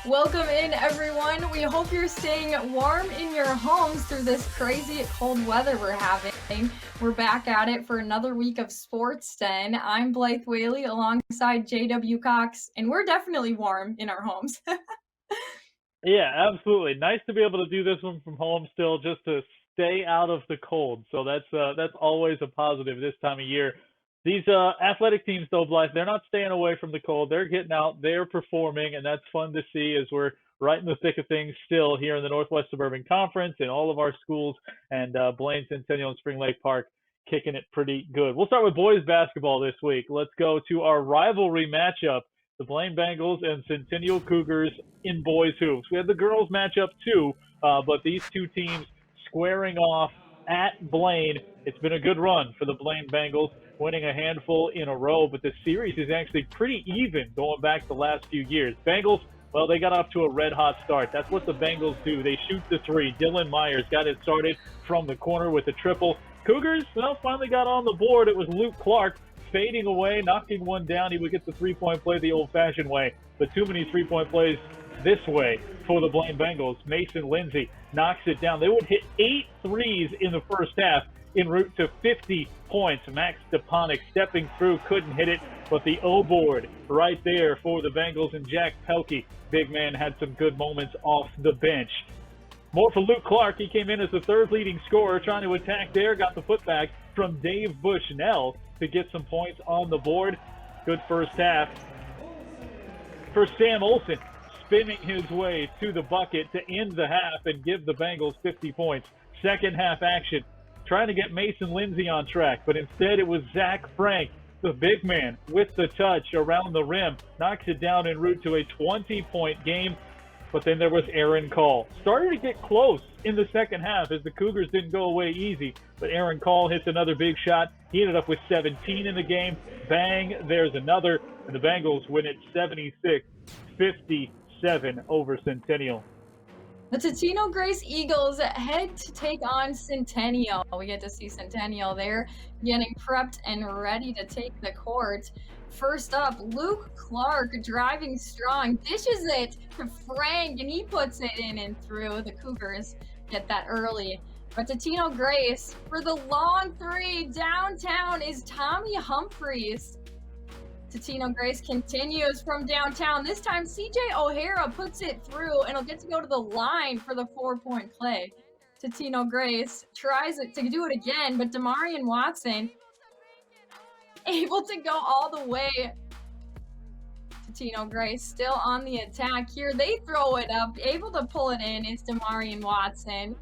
Welcome in, everyone. We hope you're staying warm in your homes through this crazy cold weather we're having. We're back at it for another week of Sports Den. I'm Blythe Whaley alongside JW Cox, and we're definitely warm in our homes. Yeah, absolutely. Nice to be able to do this one from home still, just to stay out of the cold. So that's always a positive this time of year. These athletic teams, though, Blythe, they're not staying away from the cold. They're getting out, they're performing, and that's fun to see as we're right in the thick of things still here in the Northwest Suburban Conference in all of our schools, and Blaine, Centennial, and Spring Lake Park kicking it pretty good. We'll start with boys basketball this week. Let's go to our rivalry matchup, the Blaine Bengals and Centennial Cougars in boys hoops. We had the girls matchup too, but these two teams squaring off at Blaine. It's been a good run for the Blaine Bengals, winning a handful in a row, but the series is actually pretty even going back the last few years. Bengals, well, they got off to a red-hot start. That's what the Bengals do. They shoot the three. Dylan Myers got it started from the corner with a triple. Cougars, well, finally got on the board. It was Luke Clark fading away, knocking one down. He would get the three-point play the old-fashioned way, but too many three-point plays this way for the Blaine Bengals. Mason Lindsay knocks it down. They would hit 8 threes in the first half en route to 50 points. Max Stepanek stepping through, couldn't hit it, but the O board right there for the Bengals, and Jack Pelkey, big man, had some good moments off the bench. More for Luke Clark. He came in as the third leading scorer, trying to attack there, got the putback from Dave Bushnell to get some points on the board. Good first half for Sam Olson, spinning his way to the bucket to end the half and give the Bengals 50 points. Second half action, trying to get Mason Lindsay on track, but instead it was Zach Frank, the big man, with the touch around the rim, knocks it down en route to a 20-point game. But then there was Aaron Call. Started to get close in the second half as the Cougars didn't go away easy, but Aaron Call hits another big shot. He ended up with 17 in the game. Bang, there's another, and the Bengals win it 76-57 over Centennial. The Totino Grace Eagles head to take on Centennial. We get to see Centennial there getting prepped and ready to take the court. First up, Luke Clark driving strong, dishes it to Frank, and he puts it in and through. The Cougars get that early. But Totino Grace for the long three downtown is Tommy Humphreys. Totino Grace continues from downtown. This time, CJ O'Hara puts it through, and he'll get to go to the line for the 4-point play. Totino Grace tries it to do it again, but Demarion Watson able to go all the way. Totino Grace still on the attack here. They throw it up, able to pull it in is Demarion Watson.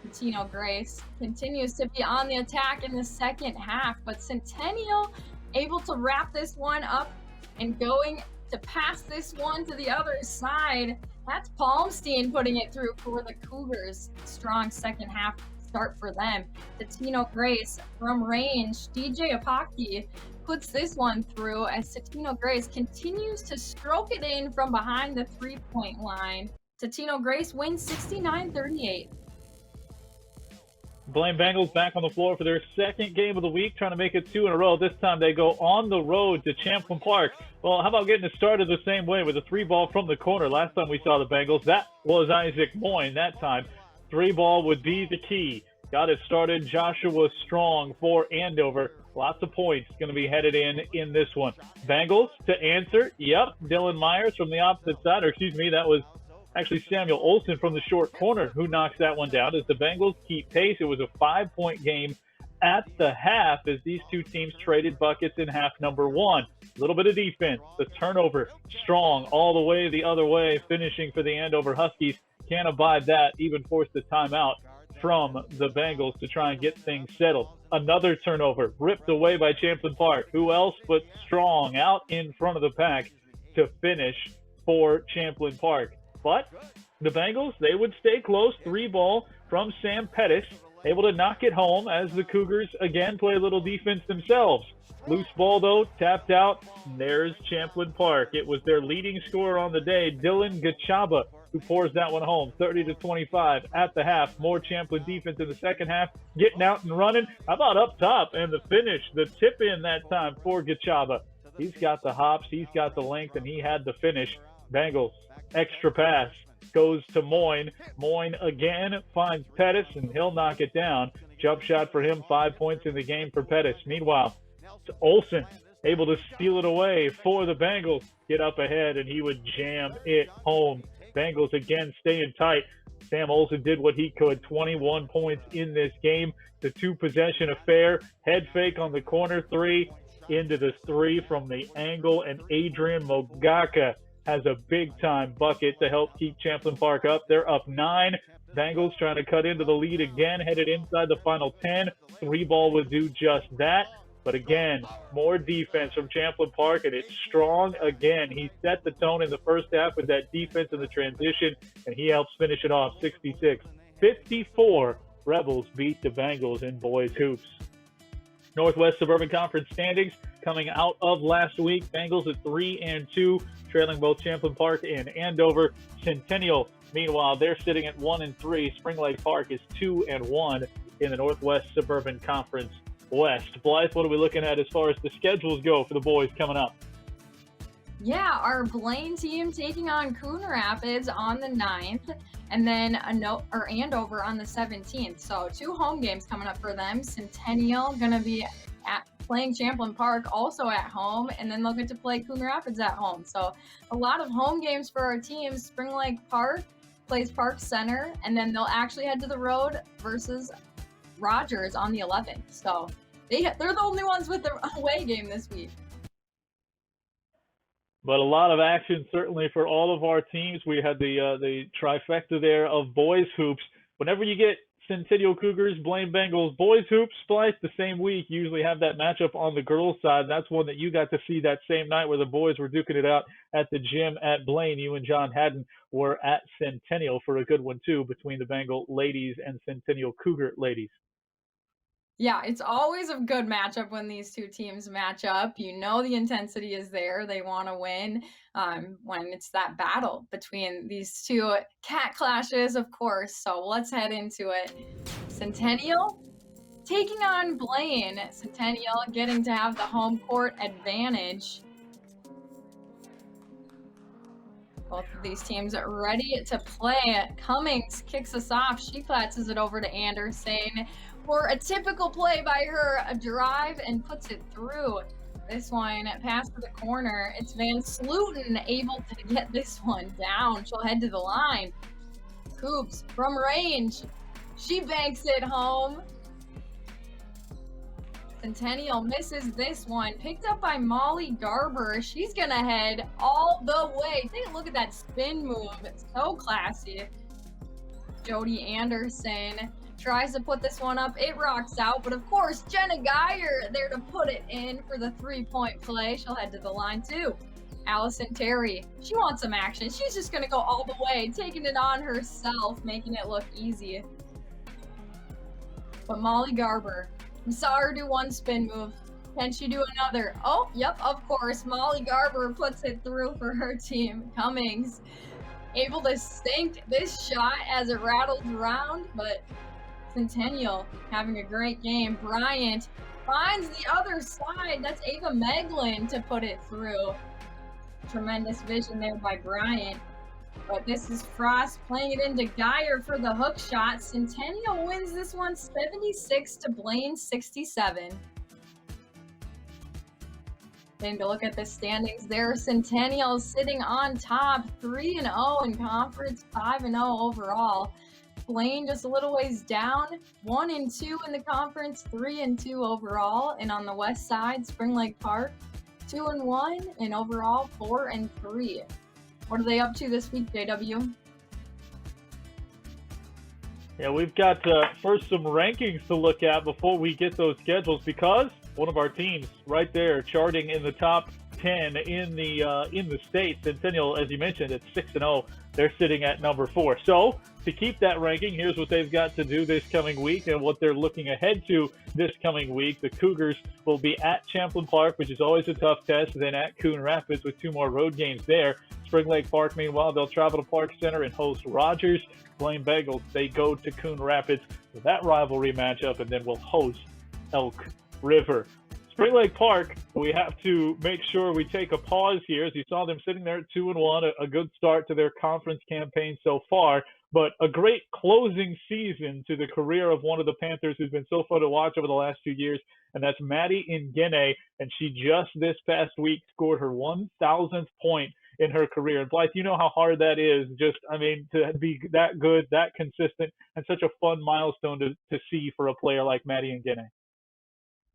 Totino Grace continues to be on the attack in the second half, but Centennial able to wrap this one up and going to pass this one to the other side. That's Palmstein putting it through for the Cougars. Strong second half start for them. Totino Grace from range. DJ Apaki puts this one through as Totino Grace continues to stroke it in from behind the 3-point line. Totino Grace wins 69-38. Blaine Bengals back on the floor for their second game of the week, trying to make it 2 in a row. This time they go on the road to Champlin Park. Well, how about getting it started the same way with a 3-ball from the corner? Last time we saw the Bengals, that was Isaac Moyne that time. 3-ball would be the key. Got it started. Joshua Strong for Andover. Lots of points going to be headed in this one. Bengals to answer. Yep, Dylan Myers from the opposite side. Or excuse me, that was actually Samuel Olson from the short corner who knocks that one down as the Bengals keep pace. It was a 5-point game at the half as these two teams traded buckets in half number one. A little bit of defense. The turnover strong all the way the other way, finishing for the Andover Huskies. Can't abide that, even forced the timeout from the Bengals to try and get things settled. Another turnover ripped away by Champlin Park. Who else but Strong out in front of the pack to finish for Champlin Park. But the Bengals, they would stay close. 3-ball from Sam Pettis, able to knock it home as the Cougars again play a little defense themselves. Loose ball, though, tapped out. And there's Champlin Park. It was their leading scorer on the day, Dylan Gachaba, who pours that one home, 30-25 at the half. More Champlin defense in the second half, getting out and running. How about up top and the finish, the tip in that time for Gachaba. He's got the hops, he's got the length, and he had the finish. Bengals, extra pass, goes to Moyne. Moyne again finds Pettis, and he'll knock it down. Jump shot for him, 5 points in the game for Pettis. Meanwhile, Olsen able to steal it away for the Bengals, get up ahead, and he would jam it home. Bengals again staying tight. Sam Olsen did what he could, 21 points in this game. The two-possession affair, head fake on the corner three, into the three from the angle, and Adrian Mogaka has a big-time bucket to help keep Champlin Park up. They're up 9. Bengals trying to cut into the lead again, headed inside the final 10. Three ball would do just that. But again, more defense from Champlin Park, and it's strong again. He set the tone in the first half with that defense in the transition, and he helps finish it off 66-54. Rebels beat the Bengals in boys hoops. Northwest Suburban Conference standings coming out of last week. Bengals at 3-2, trailing both Champlin Park and Andover. Centennial, meanwhile, they're sitting at 1-3. Spring Lake Park is 2-1 in the Northwest Suburban Conference West. Blythe, what are we looking at as far as the schedules go for the boys coming up? Yeah, our Blaine team taking on Coon Rapids on the 9th, and then Andover on the 17th. So 2 home games coming up for them. Centennial going to be playing Champlin Park also at home, and then they'll get to play Coon Rapids at home. So a lot of home games for our teams. Spring Lake Park plays Park Center, and then they'll actually head to the road versus Rogers on the 11th. So they're the only ones with the away game this week. But a lot of action certainly for all of our teams. We had the trifecta there of boys hoops. Whenever you get Centennial Cougars, Blaine Bengals, boys hoops, Splice, the same week, you usually have that matchup on the girls' side. That's one that you got to see that same night where the boys were duking it out at the gym at Blaine. You and John Haddon were at Centennial for a good one too, between the Bengal ladies and Centennial Cougar ladies. Yeah, it's always a good matchup when these two teams match up. You know the intensity is there. They want to win when it's that battle between these two cat clashes, of course. So let's head into it. Centennial taking on Blaine. Centennial getting to have the home court advantage. Both of these teams are ready to play. Cummings kicks us off. She passes it over to Anderson for a typical play by her, a drive, and puts it through. This one, pass to the corner. It's Van Sluten able to get this one down. She'll head to the line. Coops from range. She banks it home. Centennial misses this one. Picked up by Molly Garber. She's going to head all the way. Take a look at that spin move. It's so classy. Jody Anderson tries to put this one up. It rocks out. But, of course, Jenna Geyer there to put it in for the three-point play. She'll head to the line, too. Allison Terry. She wants some action. She's just going to go all the way, taking it on herself, making it look easy. But Molly Garber, we saw her do one spin move. Can she do another? Oh, yep, of course. Molly Garber puts it through for her team. Cummings able to sink this shot as it rattles around, but Centennial having a great game. Bryant finds the other side. That's Ava Meglin to put it through. Tremendous vision there by Bryant. But this is Frost playing it into Geyer for the hook shot. Centennial wins this one 76 to Blaine 67. Taking a look at the standings there. Centennial sitting on top, 3-0 in conference, 5-0 overall. Blaine just a little ways down, 1-2 in the conference, 3-2 overall. And on the west side, Spring Lake Park, 2-1, and overall 4-3. What are they up to this week, JW? Yeah, we've got first some rankings to look at before we get those schedules, because one of our teams right there charting in the top 10 in the state. Centennial, as you mentioned, it's 6-0. They're sitting at number 4. So to keep that ranking, here's what they've got to do this coming week and what they're looking ahead to this coming week. The Cougars will be at Champlin Park, which is always a tough test, and then at Coon Rapids with 2 more road games there. Spring Lake Park, meanwhile, they'll travel to Park Center and host Rogers. Blaine Bengals, they go to Coon Rapids for that rivalry matchup, and then we'll host Elk River. Spring Lake Park, we have to make sure we take a pause here, as you saw them sitting there at 2-1, a good start to their conference campaign so far, but a great closing season to the career of one of the Panthers who's been so fun to watch over the last 2 years, and that's Maddie Ngene, and she just this past week scored her 1,000th point in her career. And Blythe, you know how hard that is, just, I mean, to be that good, that consistent, and such a fun milestone to see for a player like Maddie Ngene.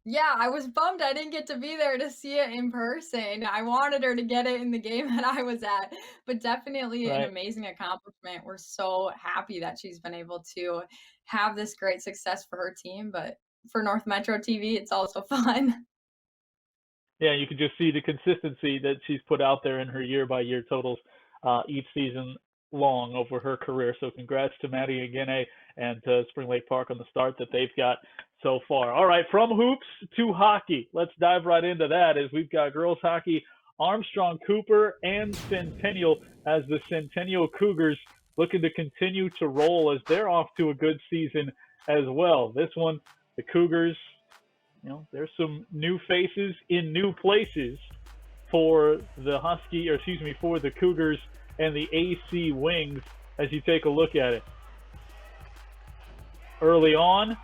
Yeah, I was bummed I didn't get to be there to see it in person. I wanted her to get it in the game that I was at, but definitely an Right. amazing accomplishment. We're so happy that she's been able to have this great success for her team, but for North Metro TV, it's also fun. Yeah, you can just see the consistency that she's put out there in her year-by-year totals each season long over her career. So congrats to Maddie Ngene and Spring Lake Park on the start that they've got so far. All right, from hoops to hockey. Let's dive right into that as we've got girls hockey, Armstrong Cooper and Centennial, as the Centennial Cougars looking to continue to roll as they're off to a good season as well. This one, the Cougars, you know, there's some new faces in new places for the for the Cougars and the AC Wings as you take a look at it. Early on,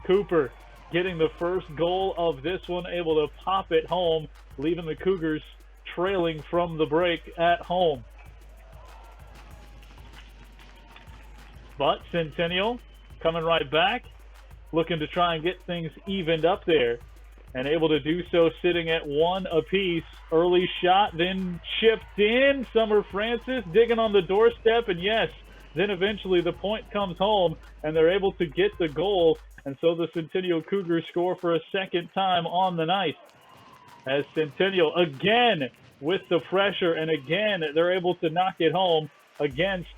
Cooper getting the first goal of this one, able to pop it home, leaving the Cougars trailing from the break at home. But Centennial coming right back, looking to try and get things evened up there, and able to do so sitting at 1 apiece. Early shot, then chipped in. Summer Francis digging on the doorstep, and yes, then eventually the point comes home, and they're able to get the goal, and so the Centennial Cougars score for a second time on the night. As Centennial again with the pressure, and again they're able to knock it home against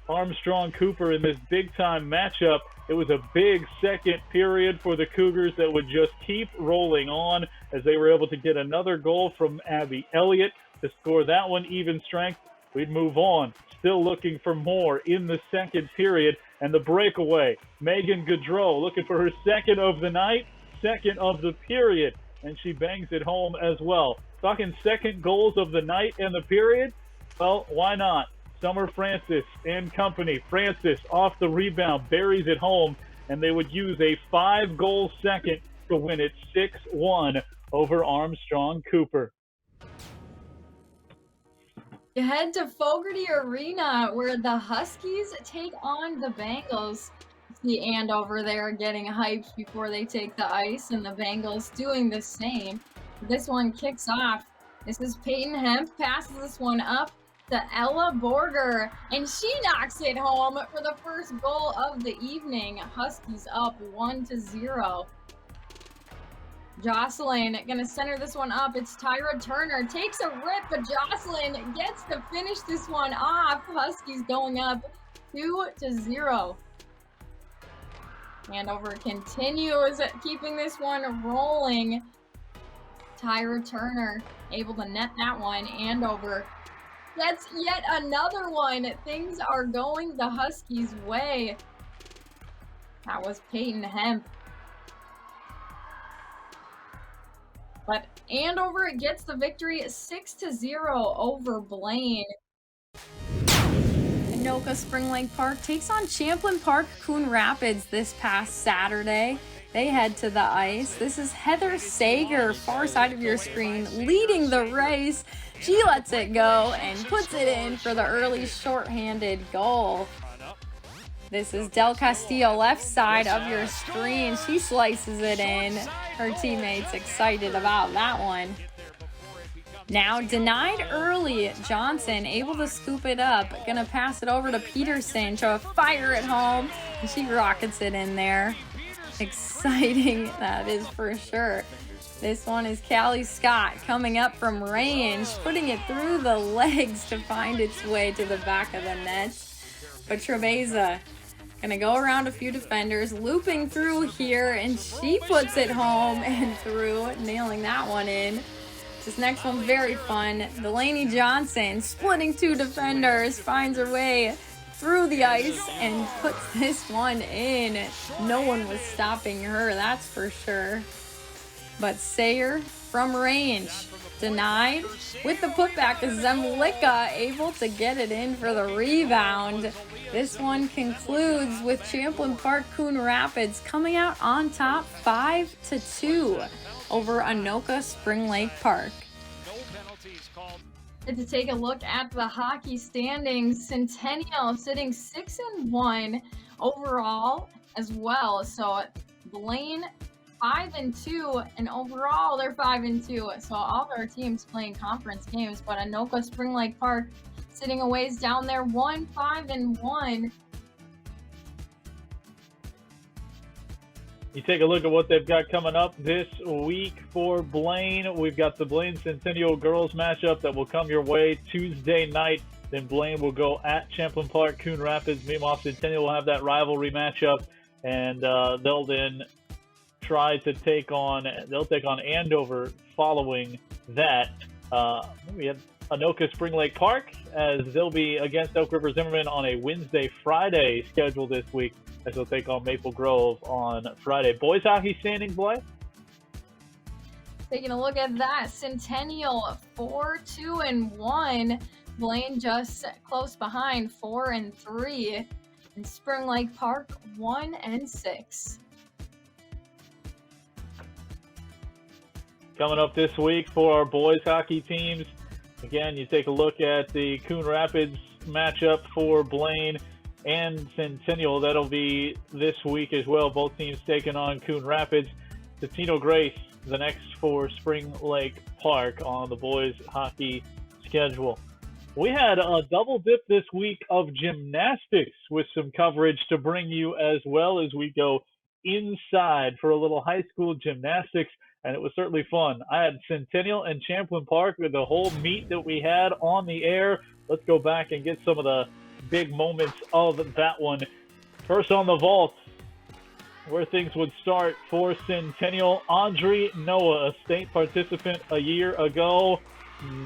Armstrong Cooper in this big-time matchup. It was a big second period for the Cougars that would just keep rolling on as they were able to get another goal from Abby Elliott to score that one even strength. We'd move on, still looking for more in the second period, and the breakaway. Megan Gaudreau looking for her second of the night, second of the period, and she bangs it home as well. Talking second goals of the night and the period? Well, why not? Summer Francis and company. Francis off the rebound, buries it home, and they would use a 5-goal second to win it 6-1 over Armstrong Cooper. You head to Fogarty Arena where the Huskies take on the Bengals. See Andover there getting hyped before they take the ice, and the Bengals doing the same. This one kicks off. This is Peyton Hemp, passes this one up to Ella Borger, and she knocks it home for the first goal of the evening. Huskies up 1-0. Jocelyn gonna center this one up. It's Tyra Turner, takes a rip, but Jocelyn gets to finish this one off. Huskies going up 2-0. Andover continues keeping this one rolling. Tyra Turner able to net that one. Andover gets yet another one. Things are going the Huskies' way. That was Peyton Hemp. But Andover gets the victory 6-0 over Blaine. Anoka Spring Lake Park takes on Champlin Park Coon Rapids this past Saturday. They head to the ice. This is Heather Sager, far side of your screen, leading the race. She lets it go and puts it in for the early shorthanded goal. This is Del Castillo, left side of your screen. She slices it in. Her teammates excited about that one. Now denied early. Johnson able to scoop it up. Gonna pass it over to Peterson. She'll fire it home. And she rockets it in there. Exciting, that is for sure. This one is Callie Scott coming up from range, putting it through the legs to find its way to the back of the net. But Trebeza gonna go around a few defenders, looping through here, and she puts it home and through, nailing that one in. This next one very fun. Delaney Johnson splitting 2 defenders, finds her way through the ice and puts this one in. No one was stopping her, that's for sure. But Sayer from range, denied with the putback. Zemlicka able to get it in for the rebound. This one concludes with Champlin Park Coon Rapids coming out on top 5-2 over Anoka Spring Lake Park. And to take a look at the hockey standings, Centennial sitting 6-1 overall as well. So Blaine 5-2, and overall they're 5-2. So all their teams playing conference games, but Anoka Spring Lake Park sitting a ways down there, 5-1. You take a look at what they've got coming up this week for Blaine. We've got the Blaine Centennial girls matchup that will come your way Tuesday night. Then Blaine will go at Champlin Park Coon Rapids. Meanwhile, Centennial will have that rivalry matchup, and they'll then try to take on Andover following that. We have Anoka Spring Lake Park, as they'll be against Elk River Zimmerman on a Friday schedule this week, as they'll take on Maple Grove on Friday. Boys hockey standings, Blythe? Taking a look at that, Centennial 4-2-1. Blaine just close behind, 4-3. And Spring Lake Park 1-6. Coming up this week for our boys hockey teams, again, you take a look at the Coon Rapids matchup for Blaine and Centennial. That'll be this week as well. Both teams taking on Coon Rapids. Tino Grace, the next for Spring Lake Park on the boys hockey schedule. We had a double dip this week of gymnastics with some coverage to bring you, as well as we go inside for a little high school gymnastics. And it was certainly fun. I had Centennial and Champlin Park with the whole meet that we had on the air. Let's go back and get some of the big moments of that one. First on the vault, where things would start for Centennial, Audrey Noah, a state participant a year ago.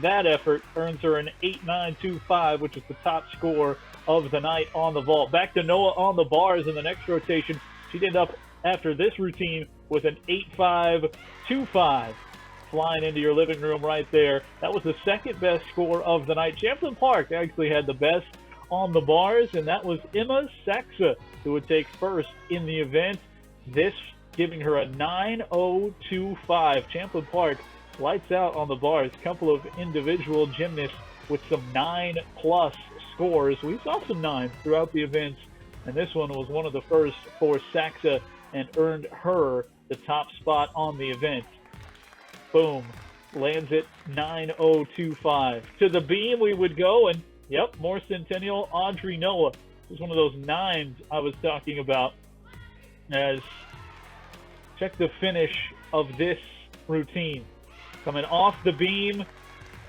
That effort earns her an 8.925, which is the top score of the night on the vault. Back to Noah on the bars in the next rotation. She'd end up after this routine with an 8.525, flying into your living room right there. That was the second best score of the night. Champlin Park actually had the best on the bars, and that was Emma Saxa, who would take first in the event. This giving her a 9.025. Champlin Park lights out on the bars. A couple of individual gymnasts with some 9+ scores. We saw some 9s throughout the events, and this one was one of the first for Saxa and earned her the top spot on the event. Boom. Lands it 9.025. To the beam we would go, and yep, more Centennial. Audrey Noah. This is one of those 9s I was talking about. As check the finish of this routine. Coming off the beam,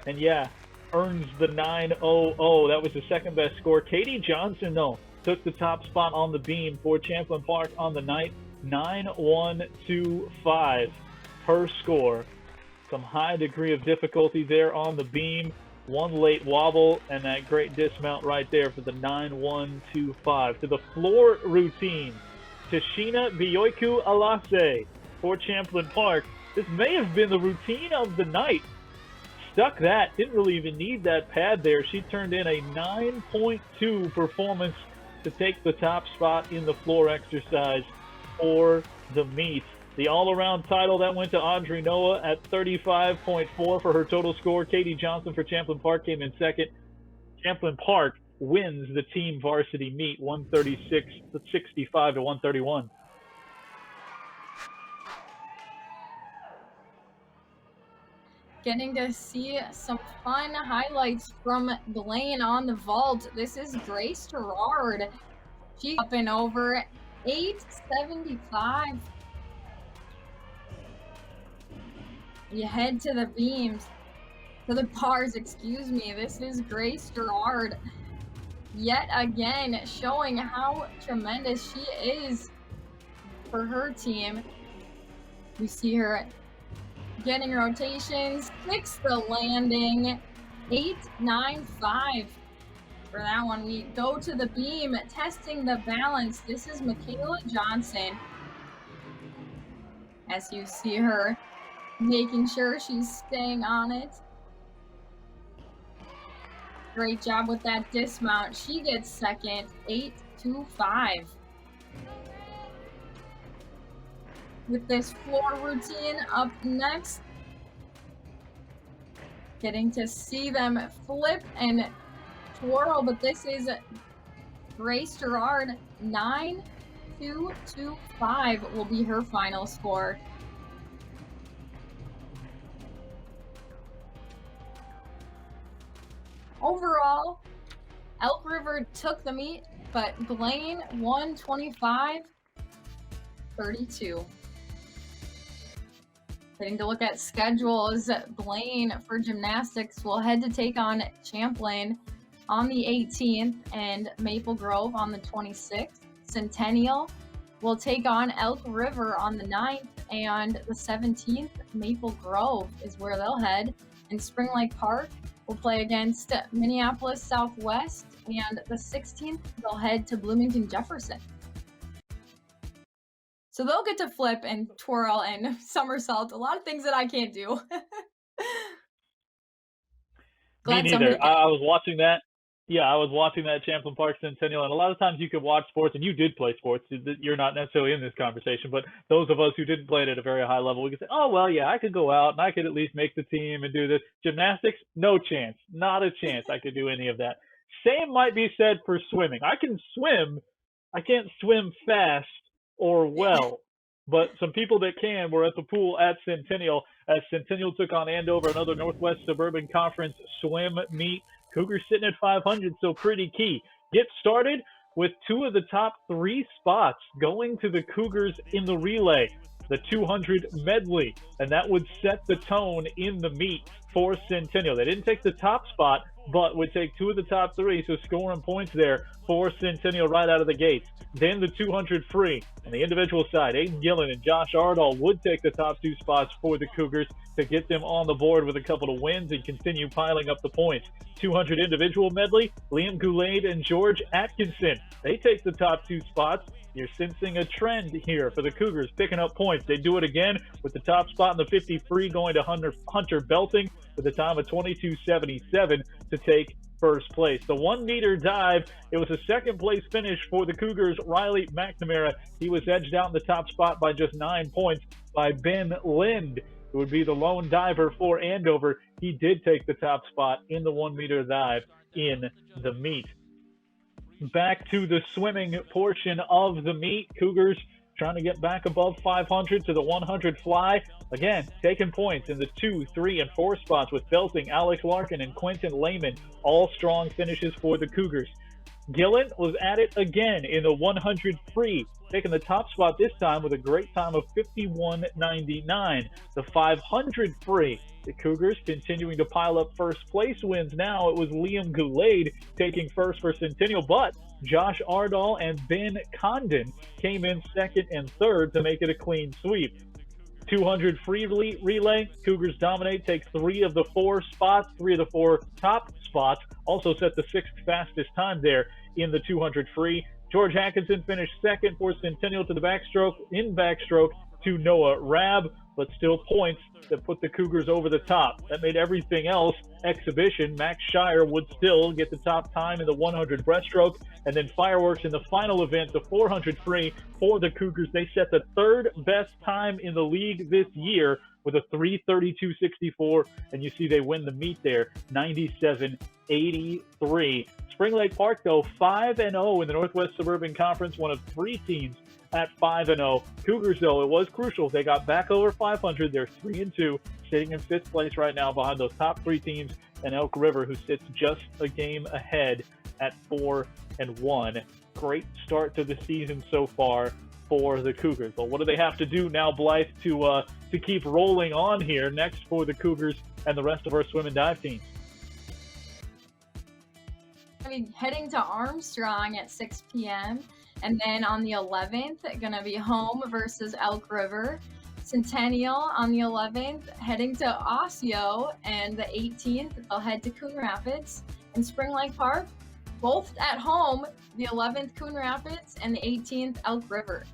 and yeah, earns the 9.00. That was the second best score. Katie Johnson, though, took the top spot on the beam for Champlin Park on the night. 9.125 per score. Some high degree of difficulty there on the beam. One late wobble, and that great dismount right there for the 9.125. To the floor routine, Tashina Biyoiku Alase for Champlin Park. This may have been the routine of the night. Stuck that, didn't really even need that pad there. She turned in a 9.2 performance to take the top spot in the floor exercise for the meet. The all-around title, that went to Audrey Noah at 35.4 for her total score. Katie Johnson for Champlin Park came in second. Champlin Park wins the team varsity meet 136-65 to 131. Getting to see some fun highlights from Blaine on the vault. This is Grace Gerard. She's up and over 8.75. You head to the beams, to the bars, excuse me. This is Grace Gerard yet again showing how tremendous she is for her team. We see her getting rotations, kicks the landing, 8-9-5. For that one, we go to the beam, testing the balance. This is Michaela Johnson. As you see her making sure she's staying on it. Great job with that dismount. She gets second, 8-5. With this floor routine up next, getting to see them flip and twirl, but this is Grace Gerard, 9-2-2-5 will be her final score. Overall, Elk River took the meet, but Blaine won 25-32. Getting to look at schedules, Blaine for gymnastics will head to take on Champlain on the 18th and Maple Grove on the 26th. Centennial will take on Elk River on the 9th, and the 17th, Maple Grove is where they'll head. And Spring Lake Park will play against Minneapolis Southwest, and the 16th, they'll head to Bloomington Jefferson. So they'll get to flip and twirl and somersault, a lot of things that I can't do. Me neither. I was watching that. Yeah, I was watching that Champlain Park Centennial, and a lot of times you could watch sports, and you did play sports. You're not necessarily in this conversation, but those of us who didn't play it at a very high level, we could say, oh, well, yeah, I could go out, and I could at least make the team and do this. Gymnastics, no chance. Not a chance I could do any of that. Same might be said for swimming. I can swim. I can't swim fast or well. But some people that can were at the pool at Centennial as Centennial took on Andover, another Northwest Suburban Conference swim meet. Cougars sitting at 500, so pretty key. Get started with two of the top three spots going to the Cougars in the relay, the 200 medley, and that would set the tone in the meet for Centennial. They didn't take the top spot, but would take two of the top three, so scoring points there for Centennial right out of the gates. Then the 200 free. On the individual side, Aiden Gillen and Josh Ardall would take the top two spots for the Cougars to get them on the board with a couple of wins and continue piling up the points. 200 individual medley, Liam Goulet and George Atkinson. They take the top two spots. You're sensing a trend here for the Cougars picking up points. They do it again with the top spot in the 50 free going to Hunter Belting with a time of 22:77 to take first place. The 1 meter dive, it was a second place finish for the Cougars. Riley McNamara, he was edged out in the top spot by just 9 points by Ben Lind, who would be the lone diver for Andover. He did take the top spot in the 1 meter dive in the meet. Back to the swimming portion of the meet. Cougars trying to get back above 500 to the 100 fly. Again, taking points in the 2, 3, and 4 spots with Belting, Alex Larkin, and Quentin Lehman. All strong finishes for the Cougars. Gillen was at it again in the 100 free, taking the top spot this time with a great time of 51.99. The 500 free, the Cougars continuing to pile up first place wins now. It was Liam Goulet taking first for Centennial, but Josh Ardall and Ben Condon came in second and third to make it a clean sweep. 200 free relay, Cougars dominate, take 3 of the 4 spots, 3 of the 4 top spots, also set the 6th fastest time there in the 200 free. George Atkinson finished second for Centennial to the backstroke to Noah Rabb, but still points that put the Cougars over the top. That made everything else exhibition. Max Shire would still get the top time in the 100 breaststroke, and then fireworks in the final event, the 400 free for the Cougars. They set the 3rd best time in the league this year with a 3:32.64, and you see they win the meet there, 97-83. Spring Lake Park, though, 5-0 in the Northwest Suburban Conference, one of 3 teams at 5-0. Cougars, though, it was crucial. They got back over 500. They're 3-2, sitting in 5th place right now behind those top 3 teams and Elk River, who sits just a game ahead at 4-1. Great start to the season so far for the Cougars. But what do they have to do now, Blythe, to to keep rolling on here next for the Cougars and the rest of our swim and dive teams? Heading to Armstrong at 6 p.m. And then on the 11th, going to be home versus Elk River. Centennial on the 11th, heading to Osseo, and the 18th, they'll head to Coon Rapids and Spring Lake Park, both at home, the 11th Coon Rapids and the 18th Elk River.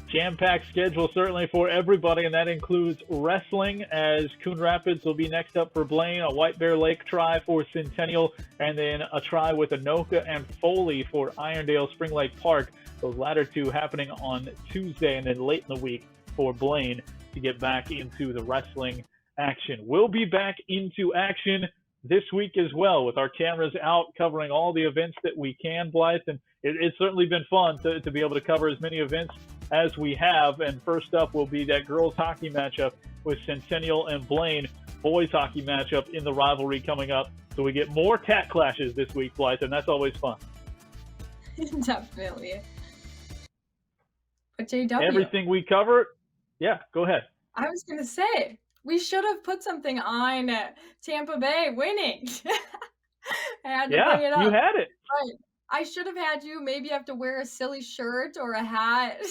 Jam-packed schedule certainly for everybody, and that includes wrestling, as Coon Rapids will be next up for Blaine, a White Bear Lake try for Centennial, and then a try with Anoka and Foley for Irondale Spring Lake Park. Those latter two happening on Tuesday, and then late in the week for Blaine to get back into the wrestling action. We'll be back into action this week as well, with our cameras out covering all the events that we can, Blythe, and it's certainly been fun to be able to cover as many events as we have. And first up will be that girls hockey matchup with Centennial and Blaine, boys hockey matchup in the rivalry coming up. So we get more cat clashes this week, Blythe, and that's always fun. Definitely. But JW, everything we cover, yeah, go ahead. I was going to say, we should have put something on Tampa Bay winning. I had to bring it up. You had it. Right. I should have had you maybe have to wear a silly shirt or a hat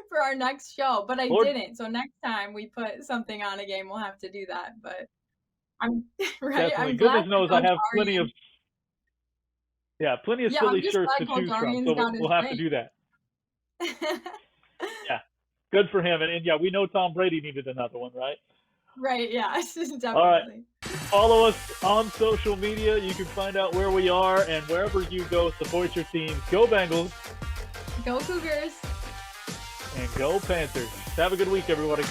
for our next show, but I didn't. So next time we put something on a game, we'll have to do that. But I'm right. Definitely. I'm Goodness knows I have Guardian. plenty of silly shirts to choose from. So we'll have to do that. Yeah, good for him. And yeah, we know Tom Brady needed another one, right? Right, yeah, definitely. All right. Follow us on social media. You can find out where we are, and wherever you go, support your teams. Go Bengals. Go Cougars. And go Panthers. Have a good week, everybody.